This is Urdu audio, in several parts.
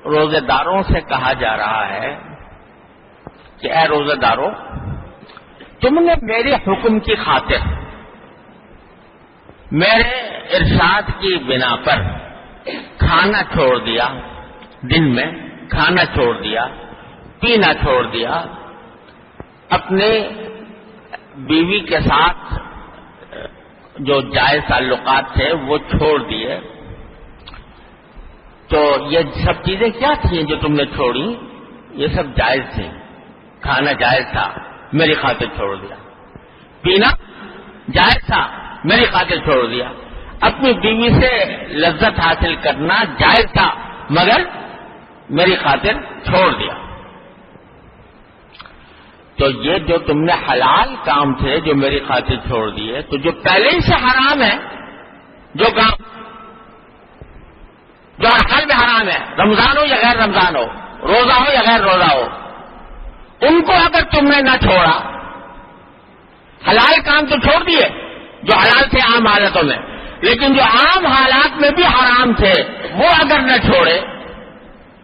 روزے داروں سے کہا جا رہا ہے کہ اے روزے داروں، تم نے میرے حکم کی خاطر میرے ارشاد کی بنا پر کھانا چھوڑ دیا، دن میں کھانا چھوڑ دیا، پینا چھوڑ دیا، اپنے بیوی کے ساتھ جو جائز تعلقات تھے وہ چھوڑ دیے، تو یہ سب چیزیں کیا تھیں جو تم نے چھوڑی؟ یہ سب جائز تھیں، کھانا جائز تھا، میری خاطر چھوڑ دیا، پینا جائز تھا، میری خاطر چھوڑ دیا، اپنی بیوی سے لذت حاصل کرنا جائز تھا مگر میری خاطر چھوڑ دیا۔ تو یہ جو تم نے حلال کام تھے جو میری خاطر چھوڑ دیے، تو جو پہلے ہی سے حرام ہے، جو کام جو ہر حال میں حرام ہے، رمضان ہو یا غیر رمضان ہو، روزہ ہو یا غیر روزہ ہو، ان کو اگر تم نے نہ چھوڑا، حلال کام تو چھوڑ دیے جو حلال تھے عام حالتوں میں، لیکن جو عام حالات میں بھی حرام تھے وہ اگر نہ چھوڑے،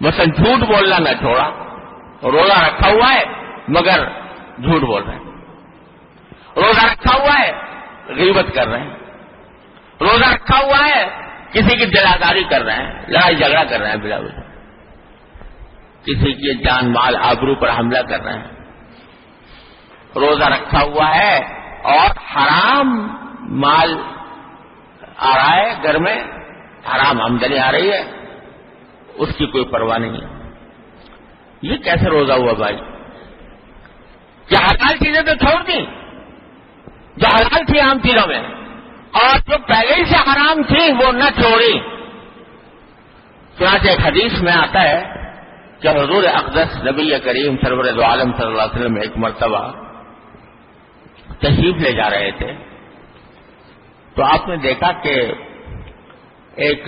مثلا جھوٹ بولنا نہ چھوڑا، روزہ رکھا ہوا ہے مگر جھوٹ بول رہے ہیں، روزہ رکھا ہوا ہے غیبت کر رہے ہیں، روزہ رکھا ہوا ہے کسی کی دلاداری کر رہے ہیں، لڑائی جھگڑا کر رہے ہیں، بلا وجہ کسی کی جان مال آبرو پر حملہ کر رہے ہیں، روزہ رکھا ہوا ہے اور حرام مال آ رہا ہے گھر میں، حرام آمدنی آ رہی ہے، اس کی کوئی پرواہ نہیں ہے، یہ کیسے روزہ ہوا بھائی؟ کیا حلال چیزیں تو چھوڑ دی جو حلال تھی عام چیزوں میں، اور جو پہلے ہی سے حرام تھی وہ نہ چھوڑی۔ چنانچہ ایک حدیث میں آتا ہے کہ حضور اقدس نبی کریم سرور دو عالم صلی اللہ علیہ وسلم ایک مرتبہ تشریف لے جا رہے تھے، تو آپ نے دیکھا کہ ایک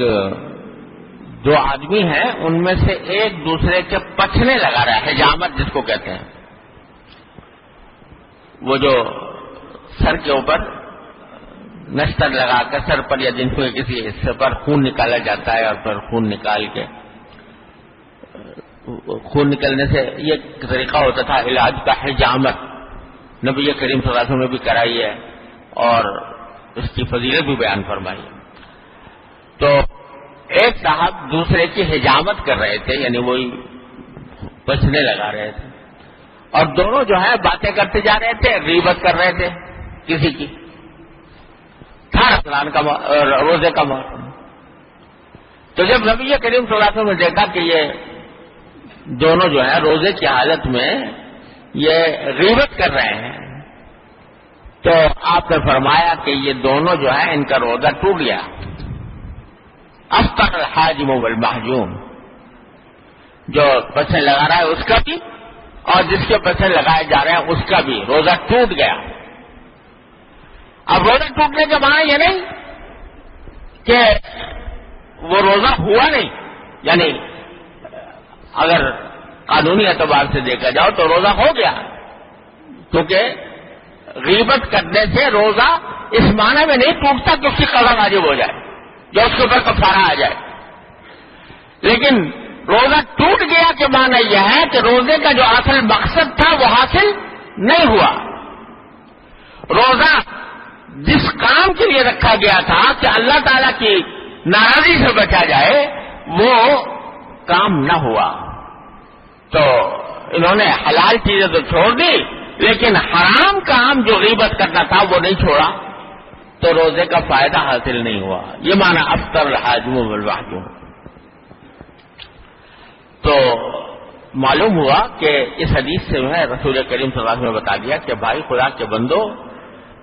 دو آدمی ہیں، ان میں سے ایک دوسرے کے پچھنے لگا رہا ہے، حجامت جس کو کہتے ہیں، وہ جو سر کے اوپر نشتر لگا کر سر پر یا جن کے کسی حصے پر خون نکالا جاتا ہے، اور پھر خون نکال کے خون نکلنے سے یہ طریقہ ہوتا تھا علاج کا، حجامت نبی کریم صلی اللہ علیہ وسلم نے بھی کرائی ہے اور اس کی فضیلت بھی بیان فرمائی ہے۔ تو ایک صاحب دوسرے کی حجامت کر رہے تھے، یعنی وہی پچھنے لگا رہے تھے، اور دونوں جو ہے باتیں کرتے جا رہے تھے، غیبت کر رہے تھے کسی کی، تھا رمضان کا روزے کا موسم۔ تو جب نبی کریم صلی اللہ علیہ وسلم نے دیکھا کہ یہ دونوں جو ہے روزے کی حالت میں یہ غیبت کر رہے ہیں، تو آپ نے فرمایا کہ یہ دونوں جو ہے ان کا روزہ ٹوٹ گیا، افطر الحاجم والمحجوم، جو پچھنے لگا رہا ہے اس کا بھی اور جس کے پچھنے لگائے جا رہے ہیں اس کا بھی روزہ ٹوٹ گیا۔ اب روزہ ٹوٹنے کا معنی یہ نہیں کہ وہ روزہ ہوا نہیں، یعنی اگر قانونی اعتبار سے دیکھا جاؤ تو روزہ ہو گیا، کیونکہ غیبت کرنے سے روزہ اس معنی میں نہیں ٹوٹتا کہ اس کی قضا واجب ہو جائے، جو اس کے اوپر کفارہ آ جائے، لیکن روزہ ٹوٹ گیا کے معنی یہ ہے کہ روزے کا جو اصل مقصد تھا وہ حاصل نہیں ہوا۔ روزہ جس کام کے لیے رکھا گیا تھا کہ اللہ تعالیٰ کی ناراضی سے بچا جائے، وہ کام نہ ہوا، تو انہوں نے حلال چیزیں تو چھوڑ دی لیکن حرام کام جو غیبت کرنا تھا وہ نہیں چھوڑا، تو روزے کا فائدہ حاصل نہیں ہوا۔ یہ معنی افطر الحاجم والمحجوم۔ تو معلوم ہوا کہ اس حدیث سے جو ہے رسول کریم صلی اللہ علیہ وسلم نے بتا دیا کہ بھائی خدا کے بندو،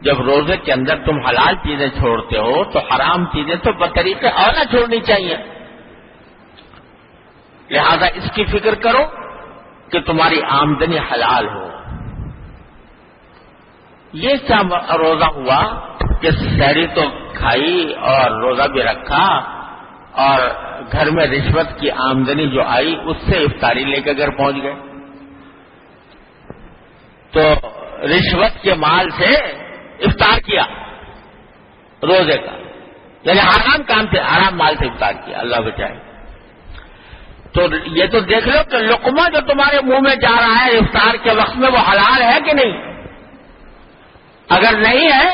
جب روزے کے اندر تم حلال چیزیں چھوڑتے ہو تو حرام چیزیں تو بطریقے اولا چھوڑنی چاہیے، لہذا اس کی فکر کرو کہ تمہاری آمدنی حلال ہو۔ یہ کیا روزہ ہوا کہ سحری تو کھائی اور روزہ بھی رکھا، اور گھر میں رشوت کی آمدنی جو آئی اس سے افطاری لے کے گھر پہنچ گئے، تو رشوت کے مال سے افطار کیا روزے کا، یعنی حرام کام سے حرام مال سے افطار کیا، اللہ بچائے۔ تو یہ تو دیکھ لو کہ لقمہ جو تمہارے منہ میں جا رہا ہے افطار کے وقت میں وہ حلال ہے کہ نہیں. اگر نہیں ہے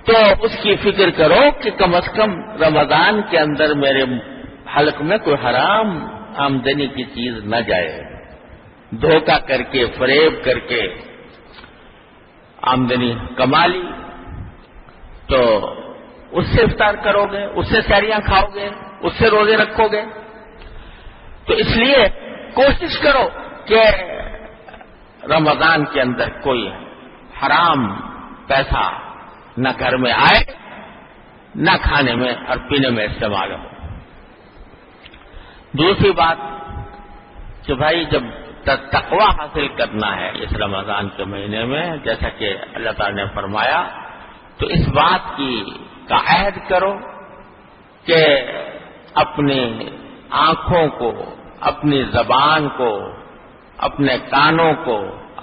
تو اس کی فکر کرو کہ کم از کم رمضان کے اندر میرے حلق میں کوئی حرام آمدنی کی چیز نہ جائے. دھوکہ کر کے فریب کر کے آمدنی کما لی تو اس سے افطار کرو گے, اس سے سحریاں کھاؤ گے, اس سے روزے رکھو گے. تو اس لیے کوشش کرو کہ رمضان کے اندر کوئی حرام پیسہ نہ گھر میں آئے, نہ کھانے میں اور پینے میں استعمال ہو. دوسری بات کہ بھائی جب تقوی حاصل کرنا ہے اس رمضان کے مہینے میں, جیسا کہ اللہ تعالی نے فرمایا, تو اس بات کا عہد کرو کہ اپنی آنکھوں کو, اپنی زبان کو, اپنے کانوں کو,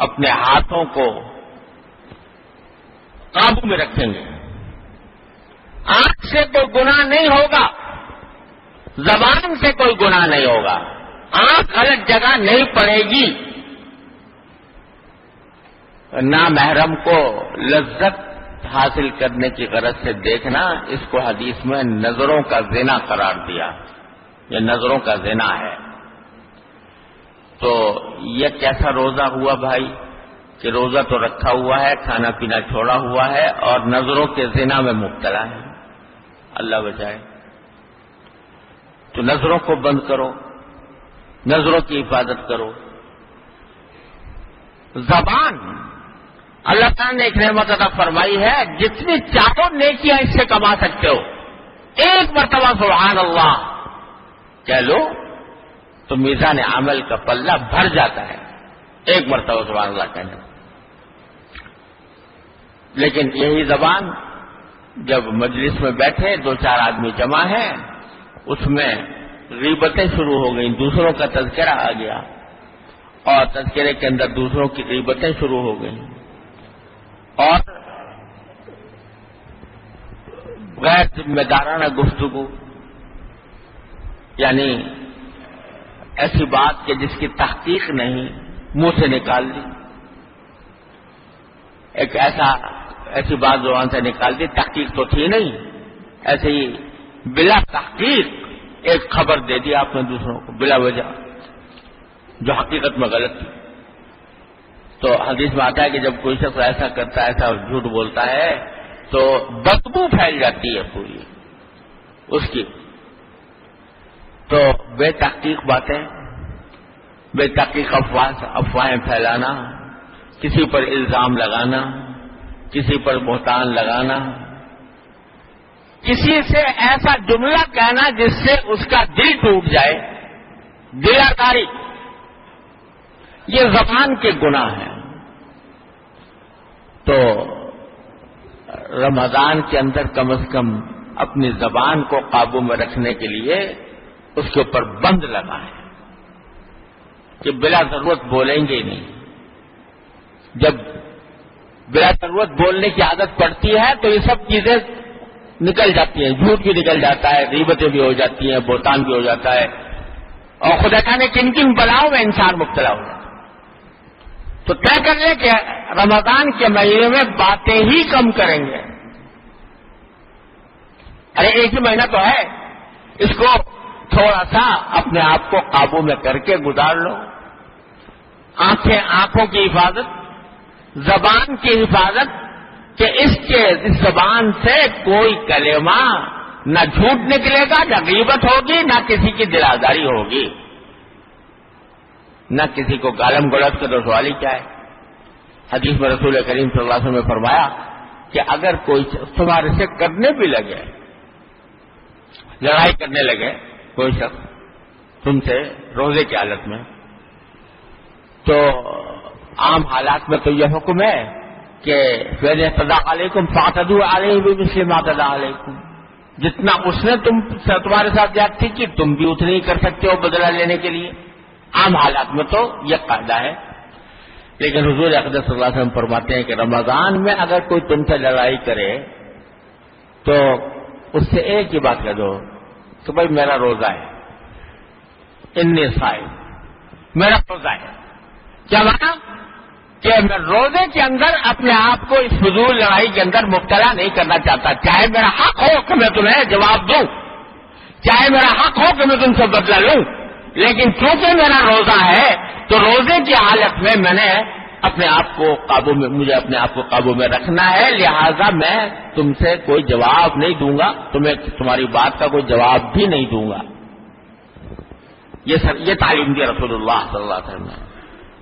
اپنے ہاتھوں کو قابو میں رکھیں گے. آنکھ سے کوئی گناہ نہیں ہوگا, زبان سے کوئی گناہ نہیں ہوگا, آنکھ غلط جگہ نہیں پڑے گی, نامحرم کو لذت حاصل کرنے کی غرض سے دیکھنا, اس کو حدیث میں نظروں کا زنا قرار دیا. یہ نظروں کا زنا ہے. تو یہ کیسا روزہ ہوا بھائی کہ روزہ تو رکھا ہوا ہے, کھانا پینا چھوڑا ہوا ہے اور نظروں کے زنا میں مبتلا ہے. اللہ بچائے. تو نظروں کو بند کرو, نظروں کی حفاظت کرو. زبان اللہ تعالیٰ نے ایک نعمت عطا فرمائی ہے, جتنی چاہو نیکیاں اس سے کما سکتے ہو. ایک مرتبہ سبحان اللہ کہہ لو تو میزان عمل کا پلہ بھر جاتا ہے, ایک مرتبہ سبحان اللہ کہنے. لیکن یہی زبان جب مجلس میں بیٹھے, دو چار آدمی جمع ہیں, اس میں غیبتیں شروع ہو گئیں, دوسروں کا تذکرہ آ گیا اور تذکرے کے اندر دوسروں کی غیبتیں شروع ہو گئیں, اور غیر ذمہ دارانہ گفتگو, یعنی ایسی بات کہ جس کی تحقیق نہیں منہ سے نکال دی. ایک ایسی بات زبان سے نکال دی, تحقیق تو تھی نہیں, ایسے ہی بلا تحقیق ایک خبر دے دی آپ نے دوسروں کو بلا وجہ, جو حقیقت میں غلط تھی. تو حدیث میں آتا ہے کہ جب کوئی شخص ایسا کرتا ہے, ایسا جھوٹ بولتا ہے, تو بدبو پھیل جاتی ہے پوری اس کی. تو بے تحقیق باتیں, بے تحقیق افواہیں پھیلانا, کسی پر الزام لگانا, کسی پر بہتان لگانا, کسی سے ایسا جملہ کہنا جس سے اس کا دل ٹوٹ جائے, دلاداری, یہ زبان کے گناہ ہیں. تو رمضان کے اندر کم از کم اپنی زبان کو قابو میں رکھنے کے لیے اس کے اوپر بند لگائیں کہ بلا ضرورت بولیں گے ہی نہیں. جب بلا ضرورت بولنے کی عادت پڑتی ہے تو یہ سب چیزیں نکل جاتی ہیں, جھوٹ بھی نکل جاتا ہے, غیبتیں بھی ہو جاتی ہیں, بہتان بھی ہو جاتا ہے, اور خدا جانے کن کن بلاؤں میں انسان مبتلا ہو جاتا ہے. تو طے کر لیں کہ رمضان کے مہینے میں باتیں ہی کم کریں گے. ارے ایک ہی مہینہ تو ہے, اس کو تھوڑا سا اپنے آپ کو قابو میں کر کے گزار لو. آنکھوں کی حفاظت, زبان کی حفاظت, کہ اس زبان سے کوئی کلمہ نہ جھوٹ نکلے گا, نہ غیبت ہوگی, نہ کسی کی دل آزاری ہوگی, نہ کسی کو گالم گلوچ کا رسوالی کیا ہے. حدیث میں رسول کریم صلی اللہ علیہ وسلم نے فرمایا کہ اگر کوئی تمہارے سے کرنے بھی لگے, لڑائی کرنے لگے کوئی شخص تم سے روزے کی حالت میں, تو عام حالات میں تو یہ حکم ہے کہ فَإِنِ اعْتَدَىٰ عَلَيْكُمْ فَاعْتَدُوا عَلَيْهِ بِمِثْلِ مَا اعْتَدَىٰ عَلَيْكُمْ. جتنا اس نے تمہارے ساتھ زیادتی کی تم بھی اتنی ہی کر سکتے ہو بدلہ لینے کے لیے. عام حالات میں تو یہ قاعدہ ہے. لیکن حضور اقدس صلی اللہ علیہ وسلم فرماتے ہیں کہ رمضان میں اگر کوئی تم سے لڑائی کرے تو اس سے ایک ہی بات کہہ دو کہ بھائی میرا روزہ ہے, انی صائم، میرا روزہ ہے. کیا مانا کہ میں روزے کے اندر اپنے آپ کو اس فضول لڑائی کے اندر مبتلا نہیں کرنا چاہتا. چاہے میرا حق ہو کہ میں تمہیں جواب دوں، چاہے میرا حق ہو کہ میں تم سے بدلہ لوں، لیکن چونکہ میرا روزہ ہے تو روزے کی حالت میں میں نے اپنے آپ کو قابو میں، مجھے اپنے آپ کو قابو میں رکھنا ہے، لہذا میں تم سے کوئی جواب نہیں دوں گا، تمہیں تمہاری بات کا کوئی جواب بھی نہیں دوں گا. یہ تعلیم دی رسول اللہ صلی اللہ علیہ وسلم نے.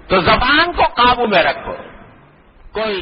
تو زبان کو قابو میں رکھو. کوئی